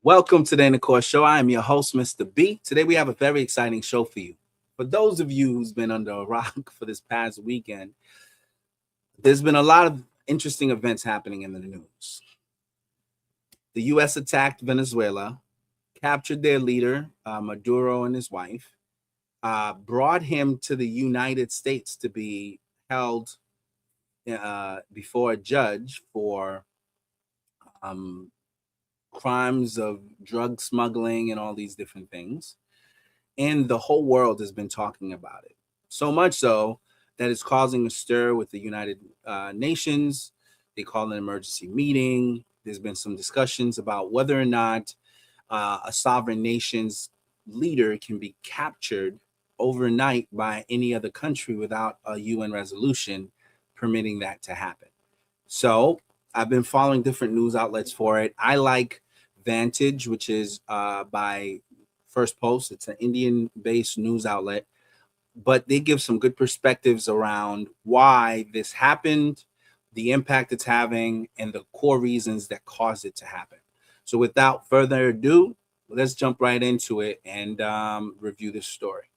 Welcome to the Intercourse Show. I am your host, Mr. B. Today we have a very exciting show for you. For those of you who's been under a rock for this past weekend, there's been a lot of interesting events happening in the news. The U.S. attacked Venezuela, captured their leader, Maduro, and his wife, brought him to the United States to be held before a judge for um, crimes of drug smuggling and all these different things. And the whole world has been talking about it. So much so that it's causing a stir with the United Nations. They call an emergency meeting. There's been some discussions about whether or not a sovereign nation's leader can be captured overnight by any other country without a UN resolution permitting that to happen. So I've been following different news outlets for it. I like Vantage, which is by First Post. It's an Indian-based news outlet, but they give some good perspectives around why this happened, the impact it's having, and the core reasons that caused it to happen. So without further ado, let's jump right into it and review this story.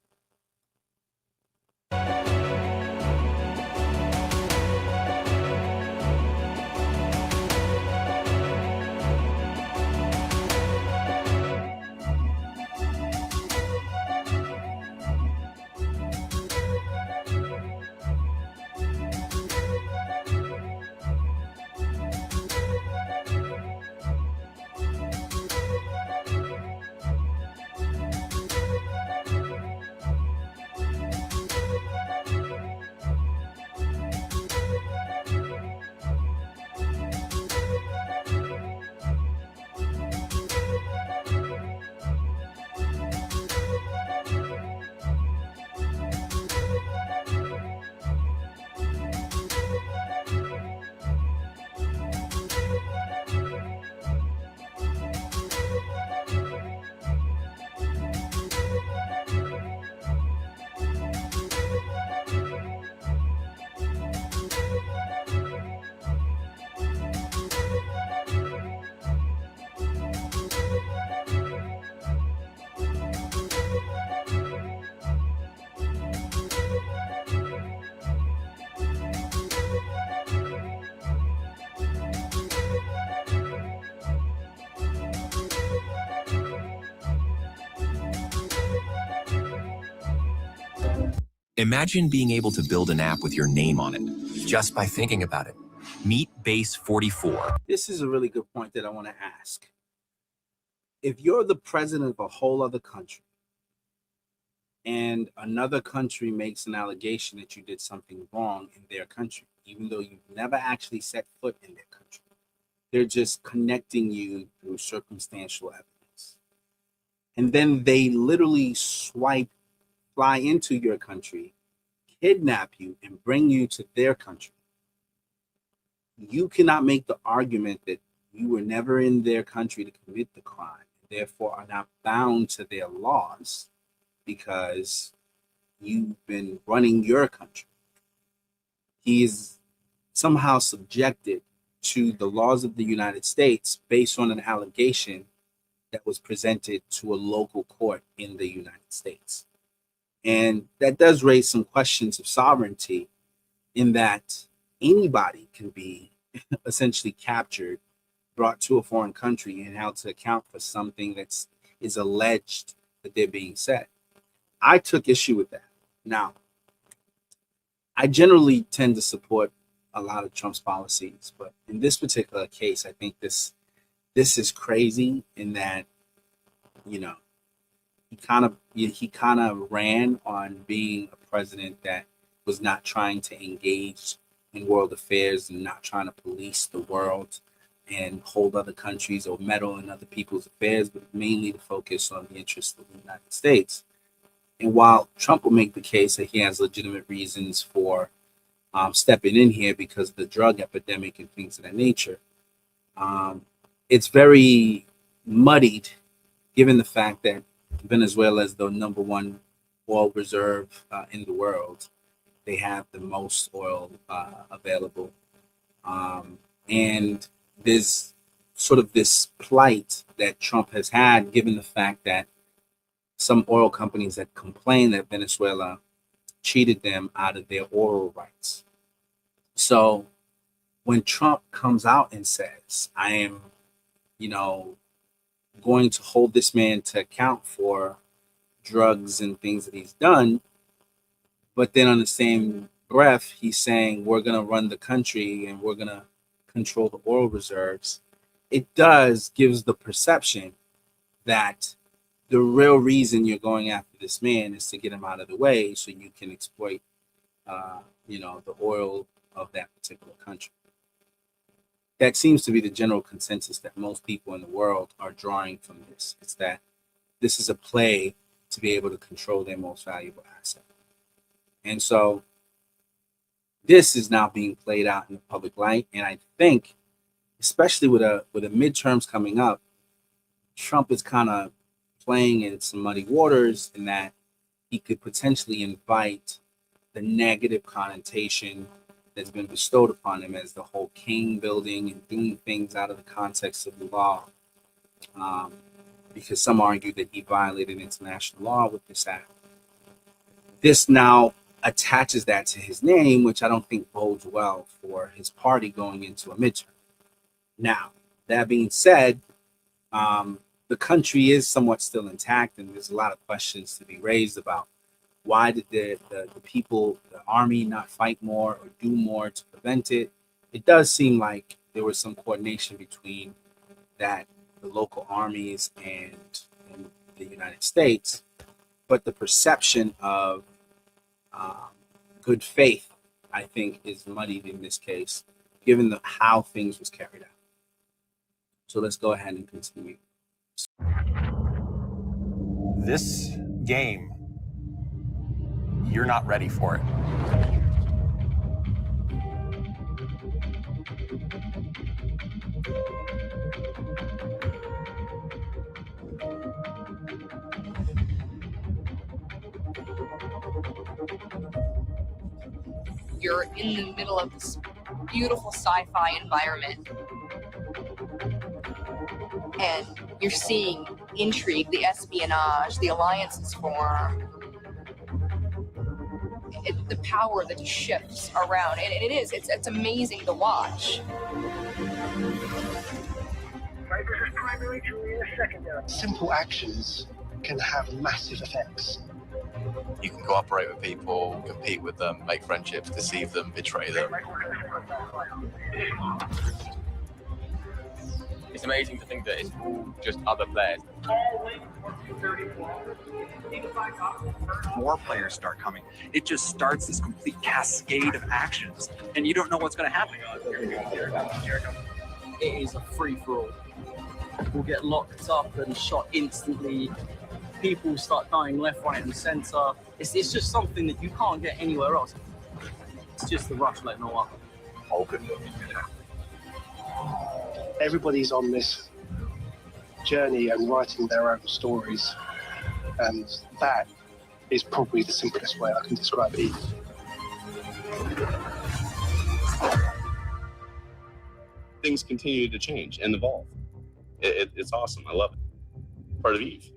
Imagine being able to build an app with your name on it, just by thinking about it. Meet Base 44. This is a really good point that I want to ask. If you're the president of a whole other country and another country makes an allegation that you did something wrong in their country, even though you've never actually set foot in their country, they're just connecting you through circumstantial evidence. And then they literally fly into your country, kidnap you, and bring you to their country. You cannot make the argument that you were never in their country to commit the crime, therefore are not bound to their laws because you've been running your country. He is somehow subjected to the laws of the United States based on an allegation that was presented to a local court in the United States. And that does raise some questions of sovereignty in that anybody can be essentially captured, brought to a foreign country, and held to account for something that is alleged that they're being said. I took issue with that. Now, I generally tend to support a lot of Trump's policies, but in this particular case, I think this is crazy in that, you know, he kind of ran on being a president that was not trying to engage in world affairs and not trying to police the world and hold other countries or meddle in other people's affairs, but mainly to focus on the interests of the United States. And while Trump will make the case that he has legitimate reasons for stepping in here because of the drug epidemic and things of that nature, it's very muddied given the fact that Venezuela is the number one oil reserve in the world. They have the most oil available. And there's sort of this plight that Trump has had, given the fact that some oil companies had complained that Venezuela cheated them out of their oil rights. So when Trump comes out and says, I am, going to hold this man to account for drugs and things that he's done, but then on the same breath, he's saying we're going to run the country and we're going to control the oil reserves, it gives the perception that the real reason you're going after this man is to get him out of the way so you can exploit, the oil of that particular country. That seems to be the general consensus that most people in the world are drawing from this. It's that this is a play to be able to control their most valuable asset. And so this is now being played out in the public light. And I think, especially with a midterms coming up, Trump is kind of playing in some muddy waters in that he could potentially invite the negative connotation that's been bestowed upon him as the whole king building and doing things out of the context of the law. Because some argue that he violated international law with this act. This now attaches that to his name, which I don't think bodes well for his party going into a midterm. Now, that being said, the country is somewhat still intact, and there's a lot of questions to be raised about why did the people, the army, not fight more or do more to prevent it. It does seem like there was some coordination between the local armies and the United States, but the perception of good faith, I think, is muddied in this case, given how things was carried out. So let's go ahead and continue. This game, you're not ready for it. You're in the middle of this beautiful sci-fi environment, and you're seeing intrigue, the espionage, the alliances form, the power that just shifts around, and it's amazing to watch. Simple actions can have massive effects. You can cooperate with people, compete with them, make friendships, deceive them, betray them. It's amazing to think that it's all just other players. More players start coming. It just starts this complete cascade of actions, and you don't know what's going to happen. It is a free-for-all. We'll get locked up and shot instantly. People start dying left, right, and center. It's just something that you can't get anywhere else. It's just the rush like no other. Everybody's on this journey and writing their own stories, and that is probably the simplest way I can describe it. Things continue to change and evolve. It's awesome. I love it. Part of Eve.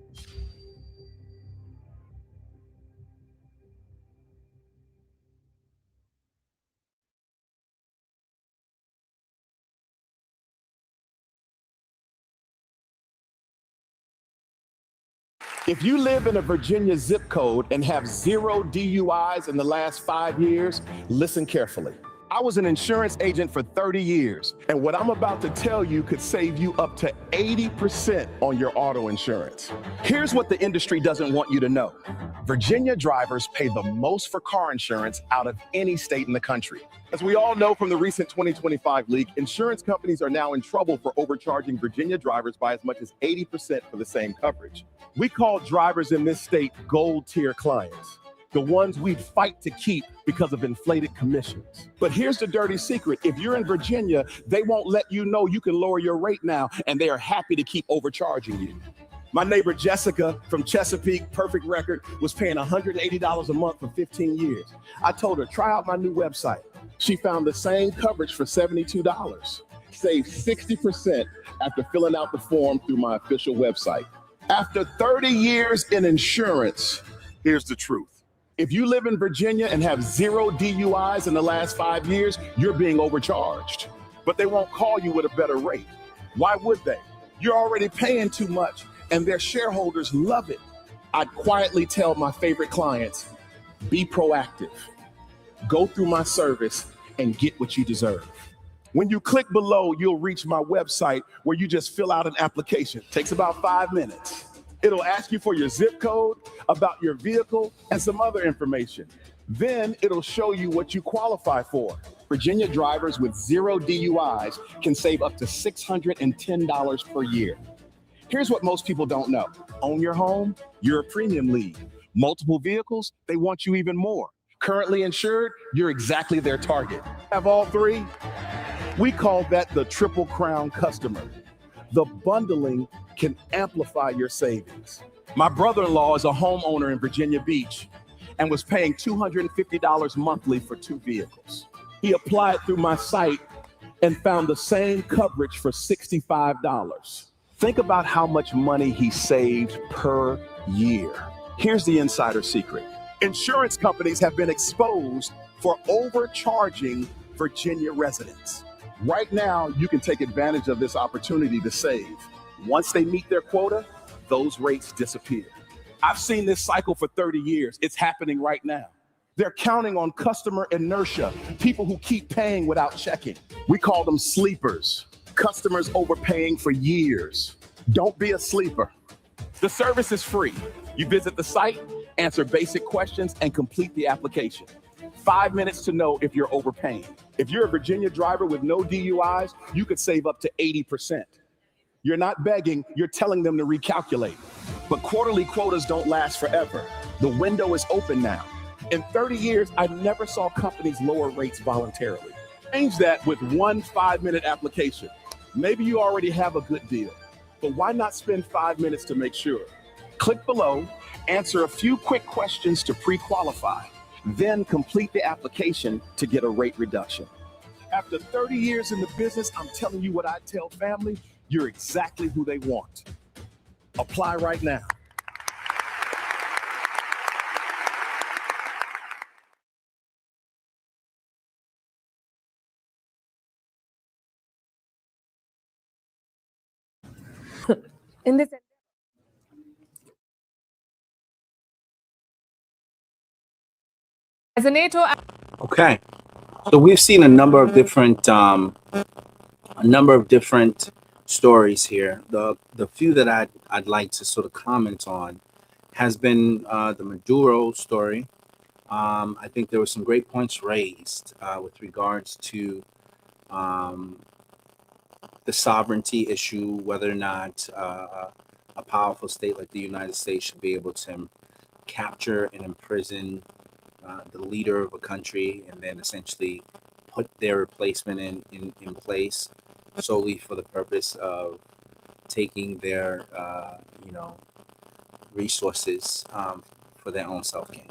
If you live in a Virginia zip code and have 0 DUIs in the last 5 years, listen carefully. I was an insurance agent for 30 years, and what I'm about to tell you could save you up to 80% on your auto insurance. Here's what the industry doesn't want you to know. Virginia drivers pay the most for car insurance out of any state in the country. As we all know from the recent 2025 leak, insurance companies are now in trouble for overcharging Virginia drivers by as much as 80% for the same coverage. We call drivers in this state gold tier clients, the ones we'd fight to keep because of inflated commissions. But here's the dirty secret. If you're in Virginia, they won't let you know you can lower your rate now, and they are happy to keep overcharging you. My neighbor Jessica from Chesapeake, perfect record, was paying $180 a month for 15 years. I told her, try out my new website. She found the same coverage for $72. Save 60% after filling out the form through my official website. After 30 years in insurance, here's the truth. If you live in Virginia and have 0 DUIs in the last 5 years, you're being overcharged. But they won't call you with a better rate. Why would they? You're already paying too much, and their shareholders love it. I'd quietly tell my favorite clients, be proactive. Go through my service and get what you deserve. When you click below, you'll reach my website where you just fill out an application. Takes about 5 minutes. It'll ask you for your zip code, about your vehicle, and some other information. Then it'll show you what you qualify for. Virginia drivers with 0 DUIs can save up to $610 per year. Here's what most people don't know. Own your home, you're a premium lead. Multiple vehicles, they want you even more. Currently insured, you're exactly their target. Have all 3? We call that the Triple Crown customer. The bundling can amplify your savings. My brother-in-law is a homeowner in Virginia Beach and was paying $250 monthly for 2 vehicles. He applied through my site and found the same coverage for $65. Think about how much money he saved per year. Here's the insider secret. Insurance companies have been exposed for overcharging Virginia residents. Right now, you can take advantage of this opportunity to save. Once they meet their quota, those rates disappear. I've seen this cycle for 30 years. It's happening right now. They're counting on customer inertia, people who keep paying without checking. We call them sleepers, customers overpaying for years. Don't be a sleeper. The service is free. You visit the site, answer basic questions, and complete the application. 5 minutes to know if you're overpaying. If you're a Virginia driver with no DUIs, you could save up to 80%. You're not begging, you're telling them to recalculate. But quarterly quotas don't last forever. The window is open now. In 30 years, I never saw companies lower rates voluntarily. Change that with one 5-minute application. Maybe you already have a good deal, but why not spend 5 minutes to make sure? Click below, answer a few quick questions to pre-qualify, then complete the application to get a rate reduction. After 30 years in the business, I'm telling you what I tell family, you're exactly who they want. Apply right now. In this as a NATO. Okay, so we've seen a number of different stories here. The few that I'd like to sort of comment on has been the Maduro story. I think there were some great points raised with regards to the sovereignty issue, whether or not a powerful state like the United States should be able to capture and imprison the leader of a country and then essentially put their replacement in place solely for the purpose of taking their resources for their own self-gain.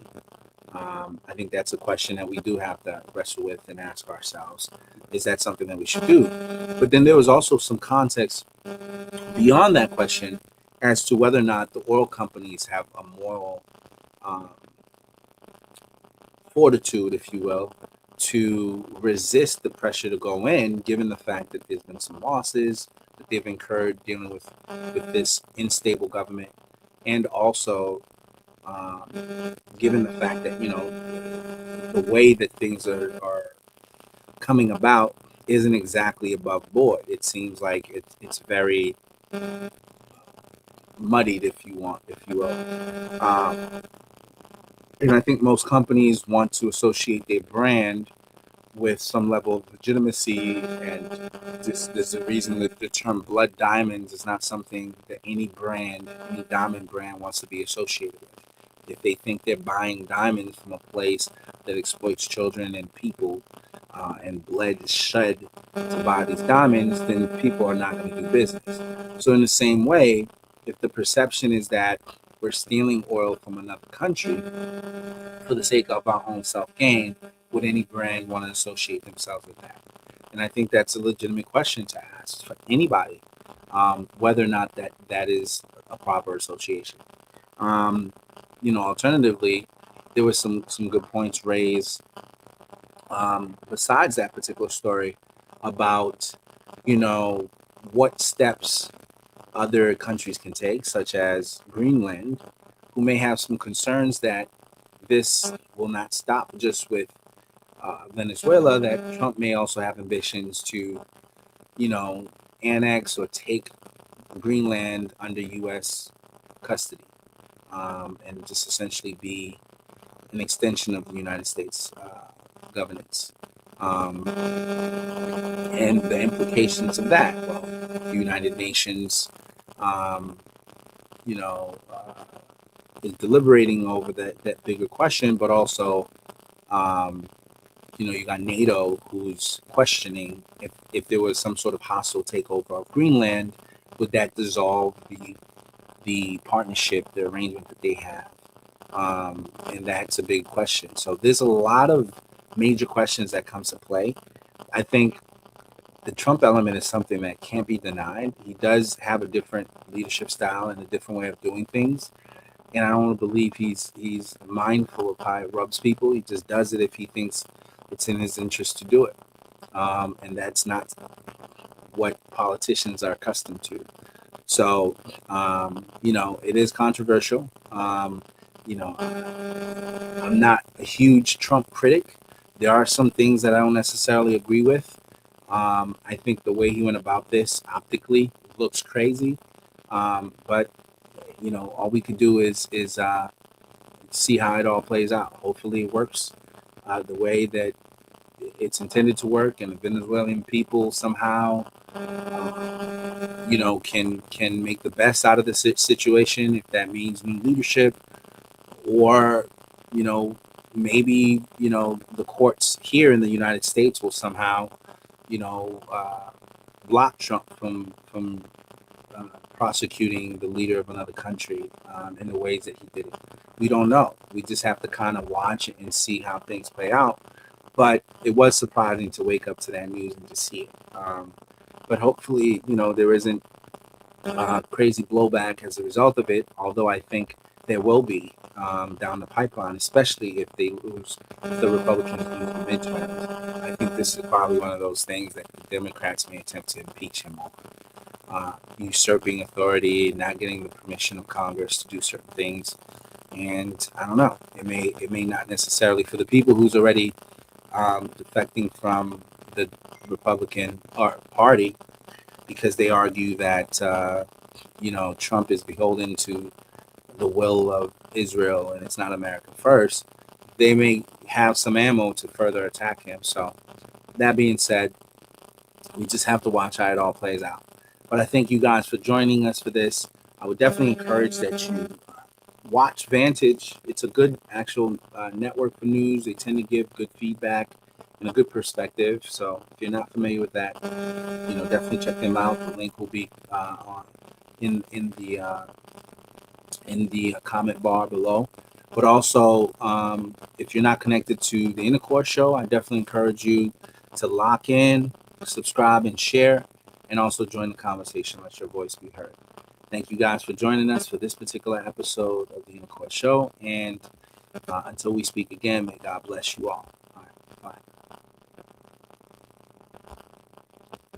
I think that's a question that we do have to wrestle with and ask ourselves, is that something that we should do? But then there was also some context beyond that question as to whether or not the oil companies have a moral fortitude, if you will, to resist the pressure to go in, given the fact that there's been some losses that they've incurred dealing with this unstable government, and also given the fact that the way that things are coming about isn't exactly above board. It seems like it's very muddied, if you will. And I think most companies want to associate their brand with some level of legitimacy, and there's a reason that the term blood diamonds is not something that any diamond brand wants to be associated with. If they think they're buying diamonds from a place that exploits children and people and blood is shed to buy these diamonds, then people are not going to do business. So in the same way, if the perception is that we're stealing oil from another country for the sake of our own self-gain, would any brand want to associate themselves with that? And I think that's a legitimate question to ask for anybody, whether or not that is a proper association. Alternatively, there was some good points raised besides that particular story about, what steps other countries can take, such as Greenland, who may have some concerns that this will not stop just with Venezuela, that Trump may also have ambitions to, annex or take Greenland under U.S. custody, and just essentially be an extension of the United States governance. And the implications of that, well, the United Nations, you know, is deliberating over that bigger question, but also, you got NATO who's questioning if there was some sort of hostile takeover of Greenland, would that dissolve the partnership, the arrangement that they have? And that's a big question. So there's a lot of major questions that comes to play. I think the Trump element is something that can't be denied. He does have a different leadership style and a different way of doing things. And I don't believe he's mindful of how it rubs people. He just does it if he thinks it's in his interest to do it. And that's not what politicians are accustomed to. So, it is controversial. I'm not a huge Trump critic. There are some things that I don't necessarily agree with. I think the way he went about this optically looks crazy. But all we can do is see how it all plays out. Hopefully it works the way that it's intended to work, and the Venezuelan people somehow can make the best out of the situation, if that means new leadership, or maybe the courts here in the United States will somehow block Trump from prosecuting the leader of another country in the ways that he did it. We don't know. We just have to kind of watch it and see how things play out. But it was surprising to wake up to that news and to see it. But hopefully, there isn't crazy blowback as a result of it, although I think there will be down the pipeline, especially if they lose, if the Republicans lose the midterms. I think this is probably one of those things that the Democrats may attempt to impeach him on. Usurping authority, not getting the permission of Congress to do certain things. And I don't know, it may not necessarily, for the people who's already defecting from the Republican Party, because they argue that Trump is beholden to the will of Israel and it's not America first, they may have some ammo to further attack him. So that being said, we just have to watch how it all plays out. But I thank you guys for joining us for this. I would definitely encourage that you watch Vantage. It's a good actual network for news. They tend to give good feedback and a good perspective. So if you're not familiar with that, definitely check them out. The link will be in the comment bar below. But also, if you're not connected to the Intercourse Show, I definitely encourage you to lock in, subscribe, and share, and also join the conversation. Let your voice be heard. Thank you guys for joining us for this particular episode of the Intercourse Show. And until we speak again, may God bless you all. All right, bye.